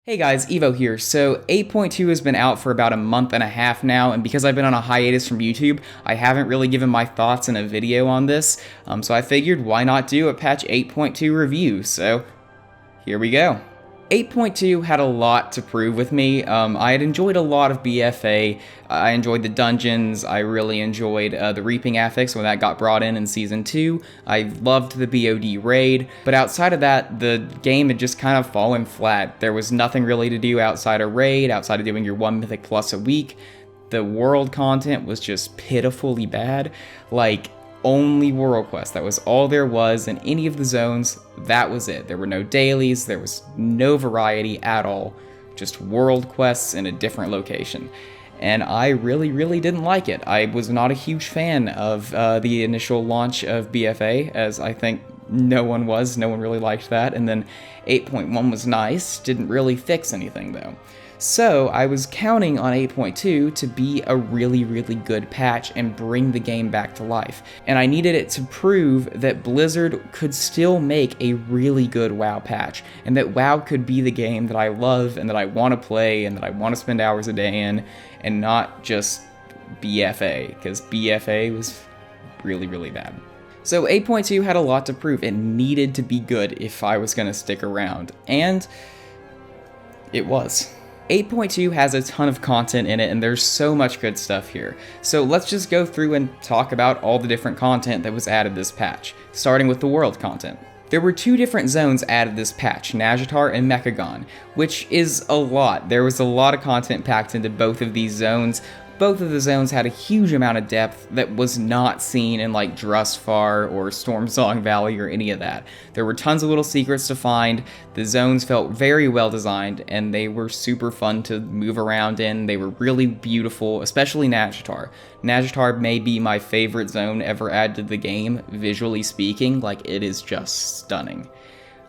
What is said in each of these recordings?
Hey guys, Evo here. So 8.2 has been out for about a month and a half now, and because I've been on a hiatus from YouTube, I haven't really given my thoughts in a video on this, so I figured why not do a patch 8.2 review, so here we go. 8.2 had a lot to prove with me. I had enjoyed a lot of BFA. I enjoyed the dungeons. I really enjoyed the Reaping affix when that got brought in Season 2. I loved the BOD raid. But outside of that, the game had just kind of fallen flat. There was nothing really to do outside of raid, outside of doing your 1 Mythic Plus a week. The world content was just pitifully bad. Like, only world quest. That was all there was in any of the zones. That was it. There were no dailies. There was no variety at all. Just world quests in a different location. And I really didn't like it. I was not a huge fan of the initial launch of BFA, as I think no one was. No one really liked that. And then 8.1 was nice. Didn't really fix anything though. So I was counting on 8.2 to be a really good patch and bring the game back to life. And I needed it to prove that Blizzard could still make a really good WoW patch, and that WoW could be the game that I love and that I want to play and that I want to spend hours a day in, and not just BFA, because BFA was really bad. So 8.2 had a lot to prove. It needed to be good if I was going to stick around, and it was. 8.2 has a ton of content in it, and there's so much good stuff here. So let's just go through and talk about all the different content that was added this patch, starting with the world content. There were two different zones added this patch, Nazjatar and Mechagon, which is a lot. There was a lot of content packed into both of these zones. Both of the zones had a huge amount of depth that was not seen in like Drustfar or Stormsong Valley or any of that. There were tons of little secrets to find. The zones felt very well designed, and they were super fun to move around in. They were really beautiful, especially Nazjatar. Nazjatar may be my favorite zone ever added to the game, visually speaking. Like, it is just stunning.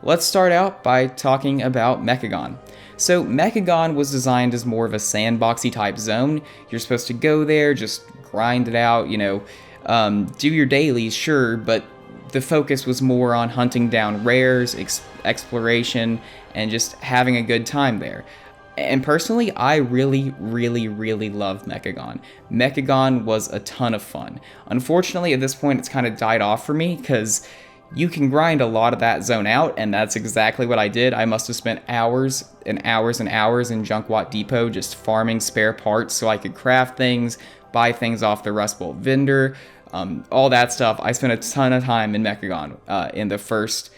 Let's start out by talking about Mechagon. So Mechagon was designed as more of a sandboxy type zone. You're supposed to go there, just grind it out, do your dailies, sure, but the focus was more on hunting down rares, exploration, and just having a good time there. And personally, I really love Mechagon. Mechagon was a ton of fun. Unfortunately, at this point, it's kind of died off for me, because you can grind a lot of that zone out, and that's exactly what I did. I must have spent hours and hours in Junkwat Depot just farming spare parts so I could craft things, buy things off the Rust Bolt vendor, all that stuff. I spent a ton of time in Mechagon in the first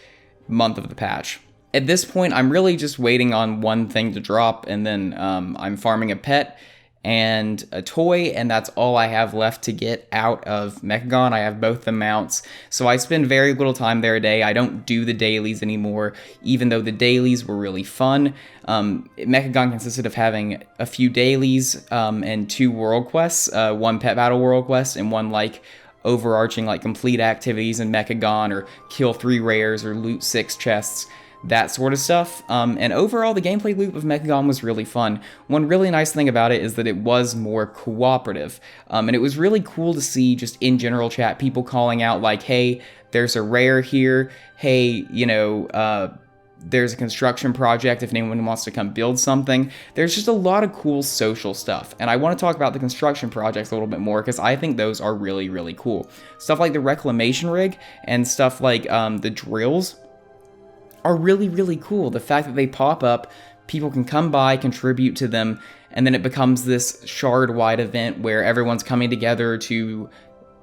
month of the patch. At this point, I'm really just waiting on one thing to drop, and then I'm farming a pet and a toy, and that's all I have left to get out of Mechagon. I have both the mounts, so I spend very little time there a day. I don't do the dailies anymore, even though the dailies were really fun. Mechagon consisted of having a few dailies and 2 world quests, 1 pet battle world quest and 1 like overarching like complete activities in Mechagon, or kill 3 rares or loot 6 chests. That sort of stuff, and overall the gameplay loop of Mechagon was really fun. One really nice thing about it is that it was more cooperative, and it was really cool to see just in general chat people calling out like, hey, there's a rare here, hey, there's a construction project if anyone wants to come build something. There's just a lot of cool social stuff, and I want to talk about the construction projects a little bit more because I think those are really cool. Stuff like the reclamation rig and stuff like the drills are really cool. The fact that they pop up, people can come by, contribute to them, and then it becomes this shard-wide event where everyone's coming together to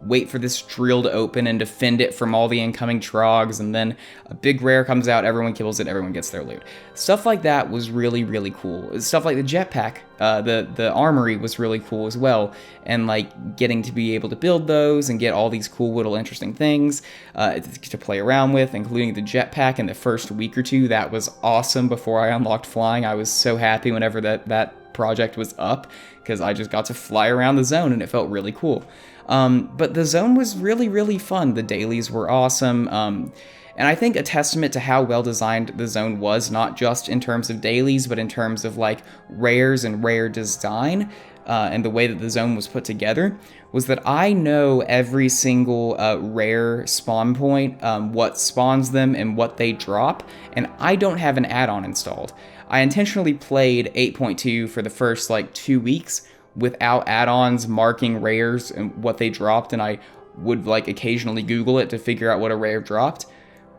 wait for this drill to open and defend it from all the incoming trogs, and then a big rare comes out, everyone kills it, everyone gets their loot. Stuff like that was really cool. Stuff like the jetpack, the armory was really cool as well, and like getting to be able to build those and get all these cool little interesting things to play around with, including the jetpack in the first week or two. That was awesome. Before I unlocked flying, I was so happy whenever that project was up, because I just got to fly around the zone and it felt really cool. But the zone was really fun. The dailies were awesome. And I think a testament to how well designed the zone was, not just in terms of dailies, but in terms of like rares and rare design, and the way that the zone was put together, was that I know every single rare spawn point, what spawns them and what they drop, and I don't have an add-on installed. I intentionally played 8.2 for the first like 2 weeks without add-ons marking rares and what they dropped, and I would like occasionally Google it to figure out what a rare dropped.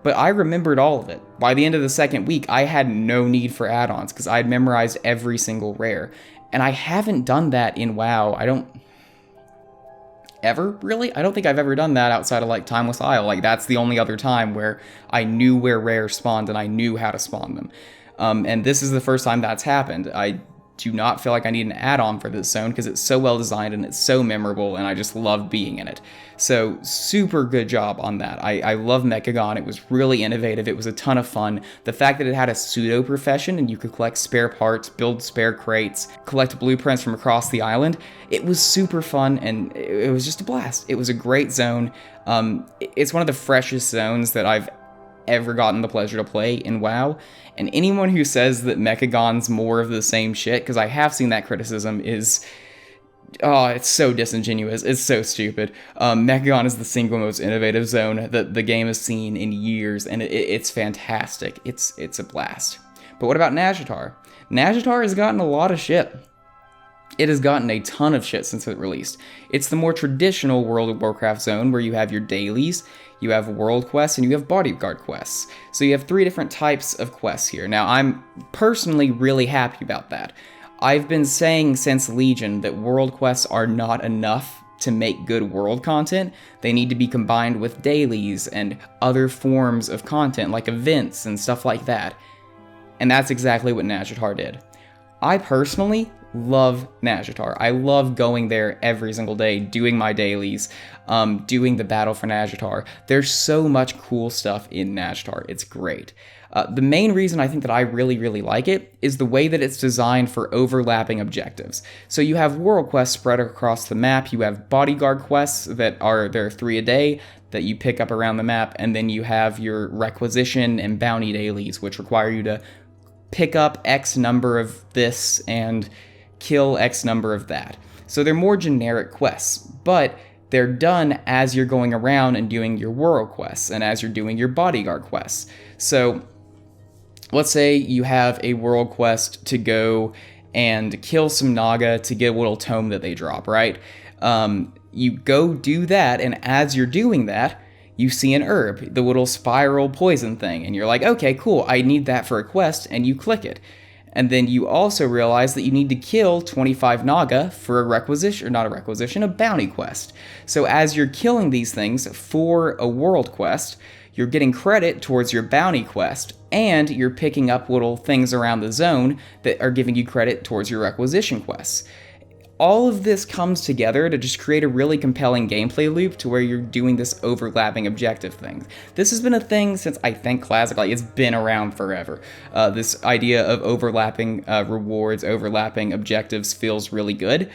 But I remembered all of it. By the end of the second week, I had no need for add-ons because I had memorized every single rare. And I haven't done that in WoW. I don't think I've ever done that outside of like Timeless Isle. Like that's the only other time where I knew where rares spawned and I knew how to spawn them. And this is the first time that's happened. I do not feel like I need an add-on for this zone because it's so well designed and it's so memorable and I just love being in it. So super good job on that. I love Mechagon. It was really innovative. It was a ton of fun. The fact that it had a pseudo profession and you could collect spare parts, build spare crates, collect blueprints from across the island, it was super fun and it was just a blast. It was a great zone. It's one of the freshest zones that I've ever gotten the pleasure to play in WoW, and anyone who says that Mechagon's more of the same shit, because I have seen that criticism, is it's so disingenuous. It's so stupid. Mechagon is the single most innovative zone that the game has seen in years, and it's fantastic. It's a blast. But what about Nazjatar? Nazjatar has gotten a lot of shit. It has gotten a ton of shit since it released. It's the more traditional World of Warcraft zone where you have your dailies, you have world quests, and you have bodyguard quests. So you have 3 different types of quests here. Now, I'm personally really happy about that. I've been saying since Legion that world quests are not enough to make good world content. They need to be combined with dailies and other forms of content like events and stuff like that. And that's exactly what Nazjatar did. I personally love Nazjatar. I love going there every single day, doing my dailies, doing the battle for Nazjatar. There's so much cool stuff in Nazjatar. It's great. The main reason I think that I really, really like it is the way that it's designed for overlapping objectives. So you have world quests spread across the map, you have bodyguard quests there are 3 a day that you pick up around the map, and then you have your requisition and bounty dailies, which require you to pick up X number of this and kill X number of that. So they're more generic quests, but they're done as you're going around and doing your world quests and as you're doing your bodyguard quests. So let's say you have a world quest to go and kill some Naga to get a little tome that they drop, right? You go do that, and as you're doing that, you see an herb, the little spiral poison thing, and you're like, okay, cool, I need that for a quest, and you click it. And then you also realize that you need to kill 25 Naga for a requisition, or not a requisition, a bounty quest. So as you're killing these things for a world quest, you're getting credit towards your bounty quest, and you're picking up little things around the zone that are giving you credit towards your requisition quests. All of this comes together to just create a really compelling gameplay loop to where you're doing this overlapping objective thing. This has been a thing since, I think, Classic. Like, it's been around forever. This idea of overlapping rewards, overlapping objectives feels really good.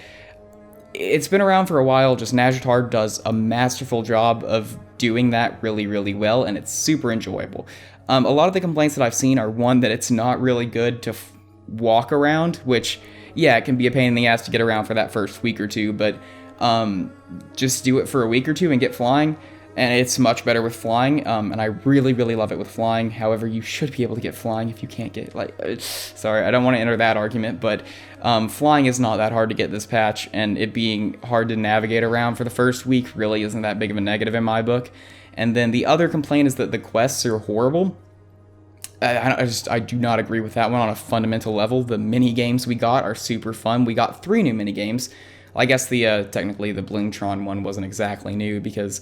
It's been around for a while, just Nazjatar does a masterful job of doing that really, really well, and it's super enjoyable. A lot of the complaints that I've seen are, one, that it's not really good to walk around, which, yeah, it can be a pain in the ass to get around for that first week or two, but just do it for a week or two and get flying, and it's much better with flying, and I really, really love it with flying. However, you should be able to get flying if you can't get, sorry, I don't want to enter that argument, but flying is not that hard to get this patch, and it being hard to navigate around for the first week really isn't that big of a negative in my book. And then the other complaint is that the quests are horrible. I do not agree with that one on a fundamental level. The mini games we got are super fun. We got 3 new mini games. I guess technically the Blingtron one wasn't exactly new because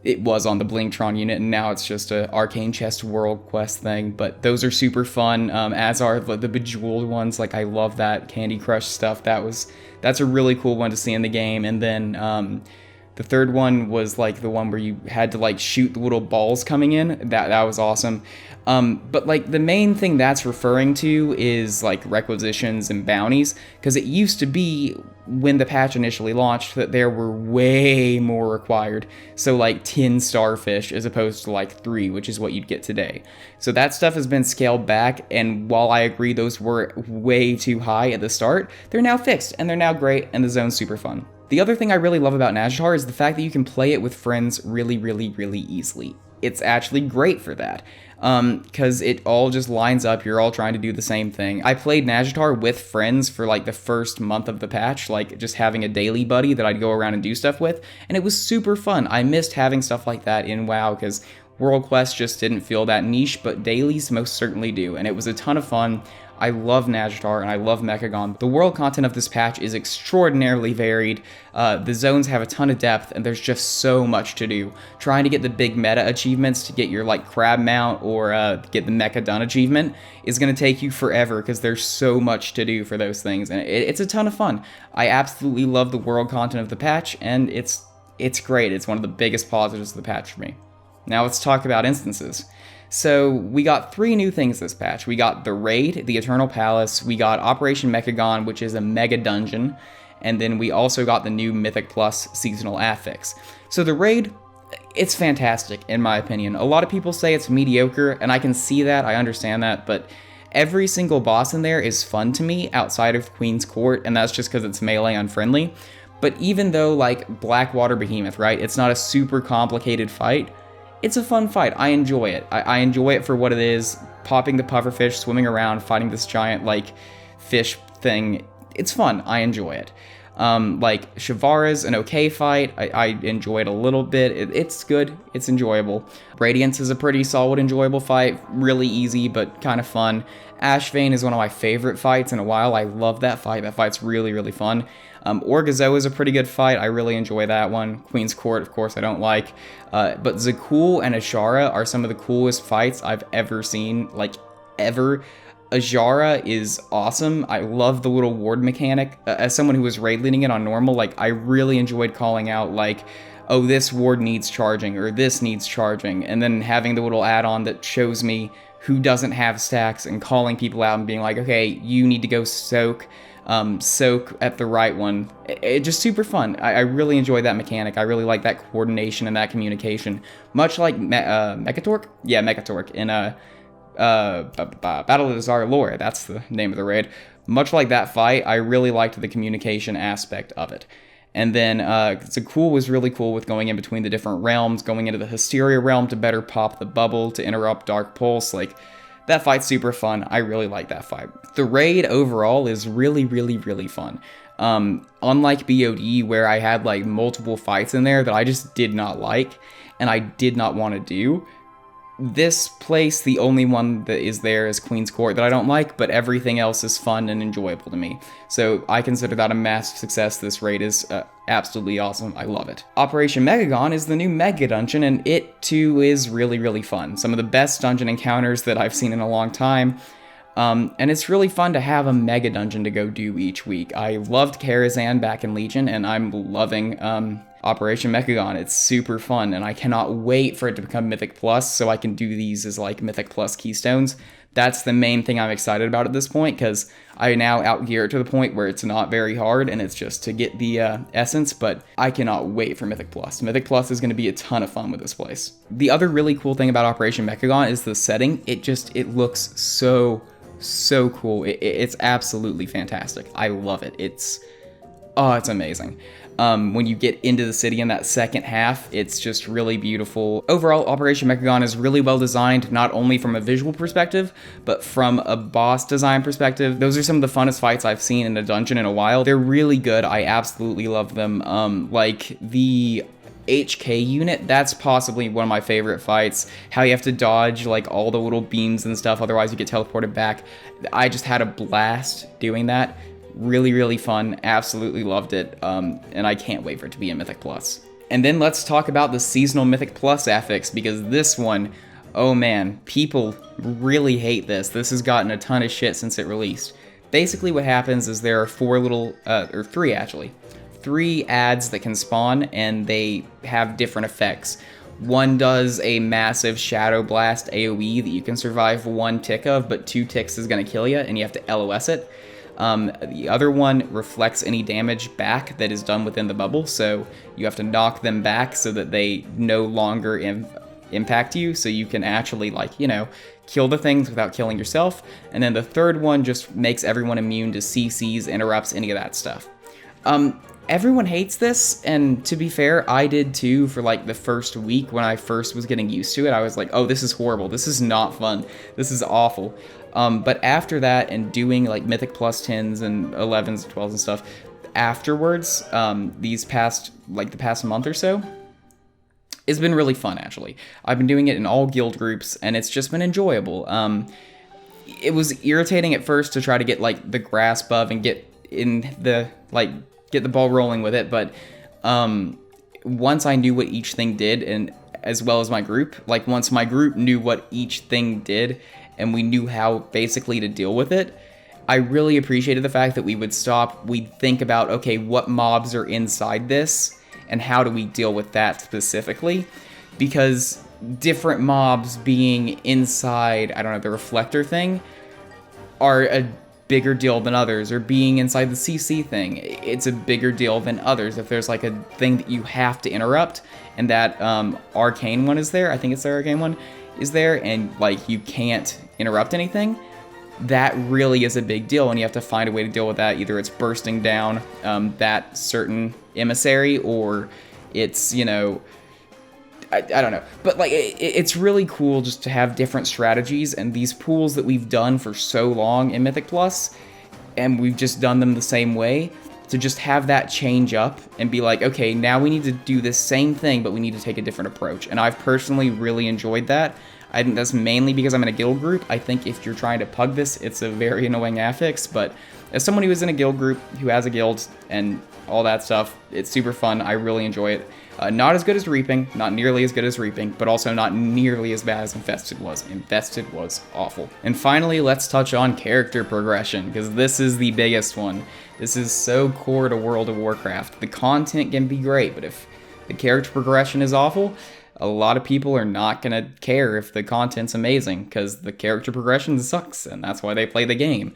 it was on the Blingtron unit, and now it's just a Arcane Chest World Quest thing. But those are super fun, as are the Bejeweled ones. Like, I love that Candy Crush stuff. That's a really cool one to see in the game. And then the third one was like the one where you had to like shoot the little balls coming in. That was awesome. But like the main thing that's referring to is like requisitions and bounties, because it used to be when the patch initially launched that there were way more required. So like 10 starfish as opposed to like 3, which is what you'd get today. So that stuff has been scaled back, and while I agree those were way too high at the start, they're now fixed and they're now great, and the zone's super fun. The other thing I really love about Nazjatar is the fact that you can play it with friends really, really, really easily. it's actually great for that. Because it all just lines up, you're all trying to do the same thing. I played Nazjatar with friends for like the first month of the patch, like just having a daily buddy that I'd go around and do stuff with, and it was super fun. I missed having stuff like that in WoW, because World Quests just didn't feel that niche, but dailies most certainly do, and it was a ton of fun. I love Nazjatar and I love Mechagon. The world content of this patch is extraordinarily varied. The zones have a ton of depth, and there's just so much to do. Trying to get the big meta achievements to get your like crab mount or get the Mecha Done achievement is going to take you forever, because there's so much to do for those things, and it's a ton of fun. I absolutely love the world content of the patch, and it's great. It's one of the biggest positives of the patch for me. Now let's talk about instances. So we got 3 new things this patch. We got the Raid, the Eternal Palace, we got Operation Mechagon, which is a mega dungeon, and then we also got the new Mythic Plus seasonal affix. So the Raid, it's fantastic in my opinion. A lot of people say it's mediocre, and I can see that, I understand that, but every single boss in there is fun to me outside of Queen's Court, and that's just because it's melee unfriendly. But even though like Blackwater Behemoth, right, it's not a super complicated fight, it's a fun fight. I enjoy it. I enjoy it for what it is. Popping the pufferfish, swimming around, fighting this giant, like, fish thing. It's fun. I enjoy it. Like, Shavara's an okay fight. I enjoy it a little bit. It's good. It's enjoyable. Radiance is a pretty solid, enjoyable fight. Really easy, but kind of fun. Ashvane is one of my favorite fights in a while. I love that fight. That fight's really, really fun. Orgazo is a pretty good fight. I really enjoy that one. Queen's Court, of course, I don't like. But Zakul and Azshara are some of the coolest fights I've ever seen, like, ever. Azshara is awesome. I love the little ward mechanic. As someone who was raid leading it on normal, like, I really enjoyed calling out, like, oh, this ward needs charging, or this needs charging, and then having the little add-on that shows me who doesn't have stacks, and calling people out and being like, okay, you need to go soak at the right one. It's just super fun. I really enjoy that mechanic. I really like that coordination and that communication. Much like Mechatork? Yeah, Mechatork in Battle of the Azshara lore. That's the name of the raid. Much like that fight, I really liked the communication aspect of it. And then Zakul was really cool with going in between the different realms, going into the Hysteria realm to better pop the bubble, to interrupt Dark Pulse. Like, that fight's super fun. I really like that fight. The raid overall is really, really, really fun. Unlike BOD, where I had like multiple fights in there that I just did not like and I did not want to do, this place, the only one that is there is Queen's Court that I don't like, but everything else is fun and enjoyable to me. So I consider that a massive success. This raid is absolutely awesome. I love it. Operation Mechagon is the new mega dungeon, and it too is really, really fun. Some of the best dungeon encounters that I've seen in a long time. And it's really fun to have a mega dungeon to go do each week. I loved Karazhan back in Legion, and I'm loving Operation Mechagon. It's super fun, and I cannot wait for it to become Mythic Plus so I can do these as like Mythic Plus keystones. That's the main thing I'm excited about at this point, because I now outgear it to the point where it's not very hard, and it's just to get the essence, but I cannot wait for Mythic Plus. Mythic Plus is going to be a ton of fun with this place. The other really cool thing about Operation Mechagon is the setting. It looks so cool. It's absolutely fantastic. I love it. It's amazing. When you get into the city in that second half, it's just really beautiful. Overall, Operation Mechagon is really well designed, not only from a visual perspective, but from a boss design perspective. Those are some of the funnest fights I've seen in a dungeon in a while. They're really good. I absolutely love them. Like the HK unit, that's possibly one of my favorite fights. How you have to dodge like all the little beams and stuff, otherwise you get teleported back. I just had a blast doing that. Really, really fun. Absolutely loved it. And I can't wait for it to be a Mythic Plus. And then let's talk about the seasonal Mythic Plus affix, because this one, oh man, people really hate this. This has gotten a ton of shit since it released. Basically what happens is there are three ads that can spawn, and they have different effects. One does a massive Shadow Blast AoE that you can survive 1 tick of, but 2 ticks is going to kill you, and you have to LOS it. The other one reflects any damage back that is done within the bubble, so you have to knock them back so that they no longer impact you, so you can actually, like, you know, kill the things without killing yourself. And then the third one just makes everyone immune to CCs, interrupts, any of that stuff. Everyone hates this, and to be fair, I did too for like the first week when I first was getting used to it. I was like, oh, this is horrible. This is not fun. This is awful. But after that and doing like Mythic plus 10s and 11s and 12s and stuff, afterwards, the past month or so, it's been really fun actually. I've been doing it in all guild groups, and it's just been enjoyable. It was irritating at first to try to get like the grasp of and get the ball rolling with it, but once I knew what each thing did, and as well as my group, like once my group knew what each thing did and we knew how basically to deal with it, I really appreciated the fact that we'd think about, okay, what mobs are inside this and how do we deal with that specifically, because different mobs being inside, I don't know, the reflector thing are a bigger deal than others, or being inside the CC thing, it's a bigger deal than others. If there's like a thing that you have to interrupt, and that arcane one is there, I think it's the arcane one is there, and like you can't interrupt anything, that really is a big deal, and you have to find a way to deal with that. Either it's bursting down that certain emissary, or it's, you know, I don't know, but like it's really cool just to have different strategies, and these pools that we've done for so long in Mythic Plus, and we've just done them the same way, to just have that change up and be like, okay, now we need to do this same thing, but we need to take a different approach. And I've personally really enjoyed that. I think that's mainly because I'm in a guild group. I think if you're trying to pug this, it's a very annoying affix, but as someone who is in a guild group, who has a guild and all that stuff, it's super fun. I really enjoy it. Not as good as Reaping, not nearly as good as Reaping, but also not nearly as bad as Infested was. Infested was awful. And finally, let's touch on character progression, because this is the biggest one. This is so core to World of Warcraft. The content can be great, but if the character progression is awful, a lot of people are not going to care if the content's amazing, because the character progression sucks, and that's why they play the game.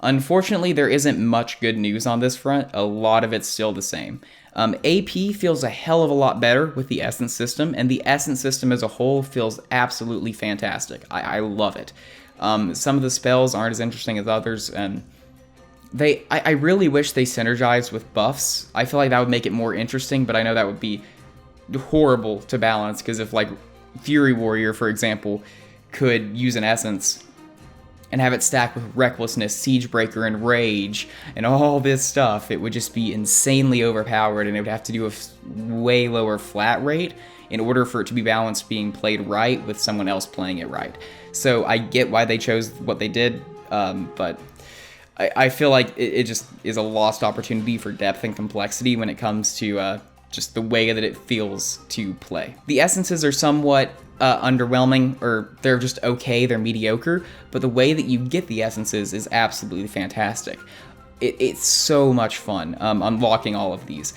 Unfortunately, there isn't much good news on this front. A lot of it's still the same. AP feels a hell of a lot better with the Essence system, and the Essence system as a whole feels absolutely fantastic. I love it. Some of the spells aren't as interesting as others, and I really wish they synergized with buffs. I feel like that would make it more interesting, but I know that would be horrible to balance, because if like Fury Warrior, for example, could use an Essence and have it stacked with Recklessness, Siegebreaker, and Rage, and all this stuff, it would just be insanely overpowered, and it would have to do a way lower flat rate in order for it to be balanced being played right with someone else playing it right. So I get why they chose what they did, but I feel like it just is a lost opportunity for depth and complexity when it comes to just the way that it feels to play. The essences are somewhat underwhelming, or they're just okay, they're mediocre, but the way that you get the essences is absolutely fantastic. It's so much fun unlocking all of these.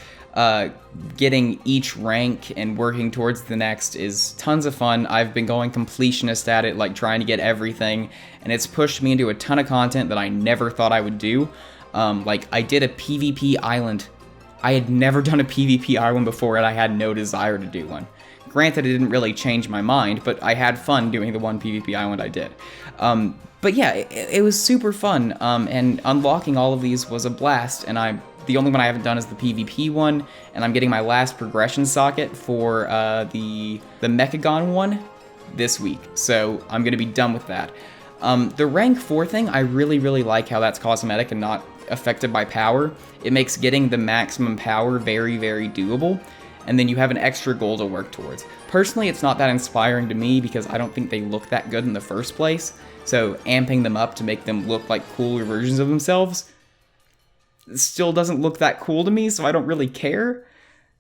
Getting each rank and working towards the next is tons of fun. I've been going completionist at it, like trying to get everything, and it's pushed me into a ton of content that I never thought I would do. Like I did a PvP island. I had never done a PvP island before, and I had no desire to do one. Granted, it didn't really change my mind, but I had fun doing the one PvP island I did. But yeah, it was super fun, and unlocking all of these was a blast, and the only one I haven't done is the PvP one, and I'm getting my last progression socket for the Mechagon one this week, so I'm going to be done with that. The rank 4 thing, I really, really like how that's cosmetic and not affected by power. It makes getting the maximum power very, very doable, and then you have an extra goal to work towards. Personally, it's not that inspiring to me because I don't think they look that good in the first place, so amping them up to make them look like cooler versions of themselves still doesn't look that cool to me, so I don't really care.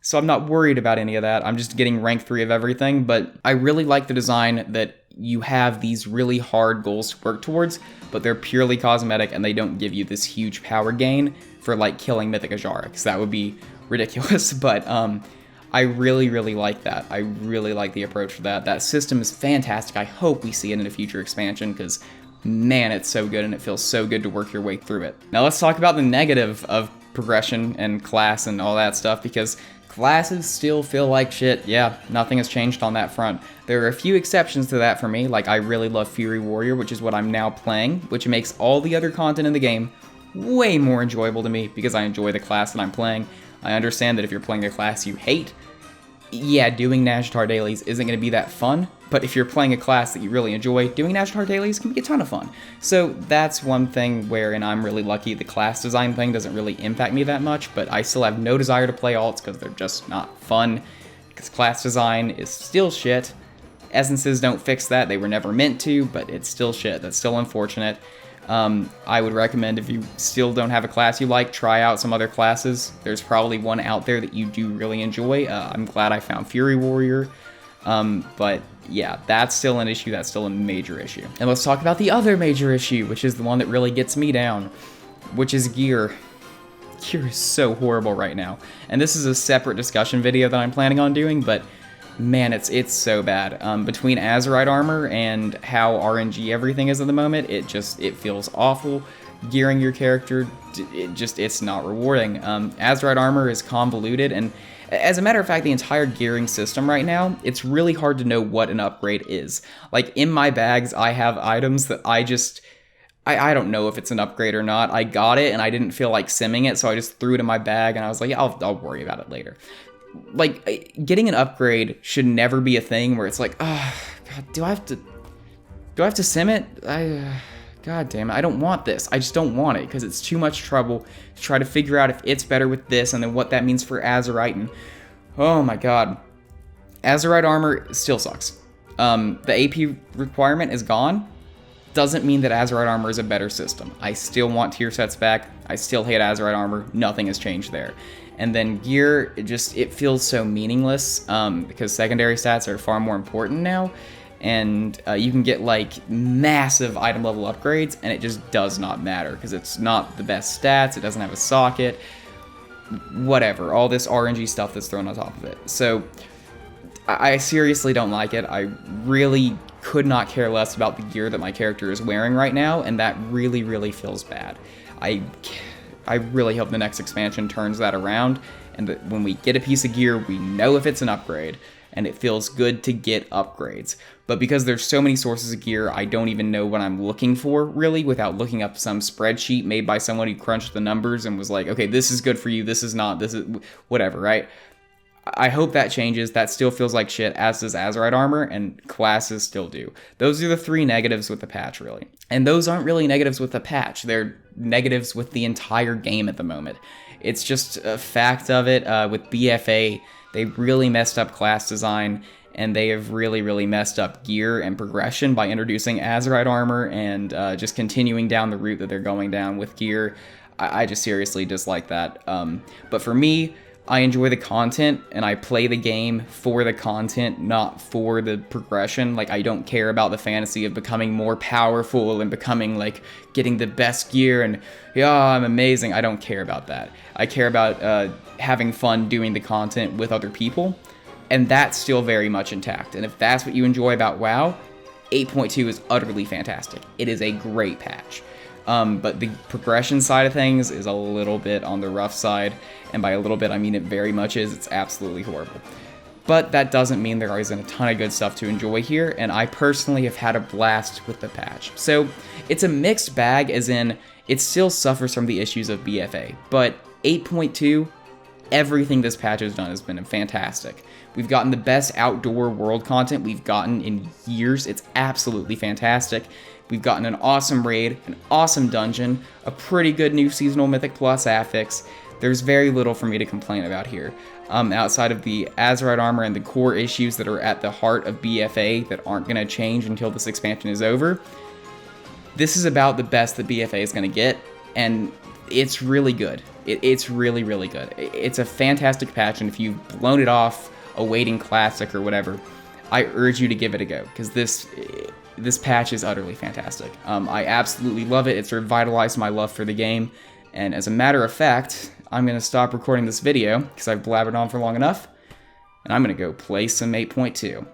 So I'm not worried about any of that. I'm just getting rank 3 of everything, but I really like the design that you have these really hard goals to work towards, but they're purely cosmetic and they don't give you this huge power gain for like killing Mythic Azshara, because that would be ridiculous, but I really, really like that. I really like the approach for that. That system is fantastic. I hope we see it in a future expansion, because man, it's so good and it feels so good to work your way through it. Now let's talk about the negative of progression and class and all that stuff, because classes still feel like shit. Yeah, nothing has changed on that front. There are a few exceptions to that for me, like I really love Fury Warrior, which is what I'm now playing, which makes all the other content in the game way more enjoyable to me because I enjoy the class that I'm playing. I understand that if you're playing a class you hate, yeah, doing Nazjatar dailies isn't going to be that fun, but if you're playing a class that you really enjoy, doing Nazjatar dailies can be a ton of fun. So that's one thing wherein I'm really lucky. The class design thing doesn't really impact me that much, but I still have no desire to play alts because they're just not fun, because class design is still shit. Essences don't fix that, they were never meant to, but it's still shit. That's still unfortunate. I would recommend, if you still don't have a class you like, try out some other classes. There's probably one out there that you do really enjoy. I'm glad I found Fury Warrior. But yeah, that's still an issue. That's still a major issue. And let's talk about the other major issue, which is the one that really gets me down, which is gear. Gear is so horrible right now. And this is a separate discussion video that I'm planning on doing, but man, it's so bad. Between Azurite armor and how RNG everything is at the moment, it feels awful. Gearing your character, it's not rewarding. Azurite armor is convoluted, and as a matter of fact, the entire gearing system right now, it's really hard to know what an upgrade is. Like, in my bags, I have items that I don't know if it's an upgrade or not. I got it, and I didn't feel like simming it, so I just threw it in my bag, and I was like, yeah, I'll worry about it later. Like, getting an upgrade should never be a thing where it's like, God, do I have to sim it? God damn it, I don't want this. I just don't want it, because it's too much trouble to try to figure out if it's better with this, and then what that means for Azurite, and oh my god. Azurite armor still sucks. The AP requirement is gone. Doesn't mean that Azurite armor is a better system. I still want tier sets back. I still hate Azurite armor. Nothing has changed there. And then gear, it feels so meaningless, because secondary stats are far more important now, and you can get like massive item level upgrades, and it just does not matter, because it's not the best stats, it doesn't have a socket, whatever, all this RNG stuff that's thrown on top of it. So I seriously don't like it. I really could not care less about the gear that my character is wearing right now, and that really, really feels bad. I really hope the next expansion turns that around, and that when we get a piece of gear, we know if it's an upgrade, and it feels good to get upgrades. But because there's so many sources of gear, I don't even know what I'm looking for, really, without looking up some spreadsheet made by someone who crunched the numbers and was like, okay, this is good for you, this is not, this is whatever, right? I hope that changes. That still feels like shit, as does Azurite armor, and classes still do. Those are the three negatives with the patch, really. And those aren't really negatives with the patch. They're negatives with the entire game at the moment. It's just a fact of it. With BFA, they really messed up class design, and they have really, really messed up gear and progression by introducing Azurite armor and just continuing down the route that they're going down with gear. I just seriously dislike that. But for me, I enjoy the content, and I play the game for the content, not for the progression. Like, I don't care about the fantasy of becoming more powerful and becoming, like, getting the best gear and, yeah, I'm amazing. I don't care about that. I care about having fun doing the content with other people, and that's still very much intact. And if that's what you enjoy about WoW, 8.2 is utterly fantastic. It is a great patch. But the progression side of things is a little bit on the rough side, and by a little bit I mean it very much is. It's absolutely horrible. But that doesn't mean there isn't a ton of good stuff to enjoy here, and I personally have had a blast with the patch. So it's a mixed bag, as in it still suffers from the issues of BFA, but 8.2, everything this patch has done has been fantastic. We've gotten the best outdoor world content we've gotten in years. It's absolutely fantastic. We've gotten an awesome raid, an awesome dungeon, a pretty good new seasonal Mythic Plus affix. There's very little for me to complain about here. Outside of the Azurite armor and the core issues that are at the heart of BFA that aren't going to change until this expansion is over, this is about the best that BFA is going to get, and it's really good. It's really, really good. It's a fantastic patch, and if you've blown it off awaiting Classic or whatever, I urge you to give it a go, because this patch is utterly fantastic. I absolutely love it. It's revitalized my love for the game, and as a matter of fact, I'm going to stop recording this video because I've blabbered on for long enough, and I'm going to go play some 8.2.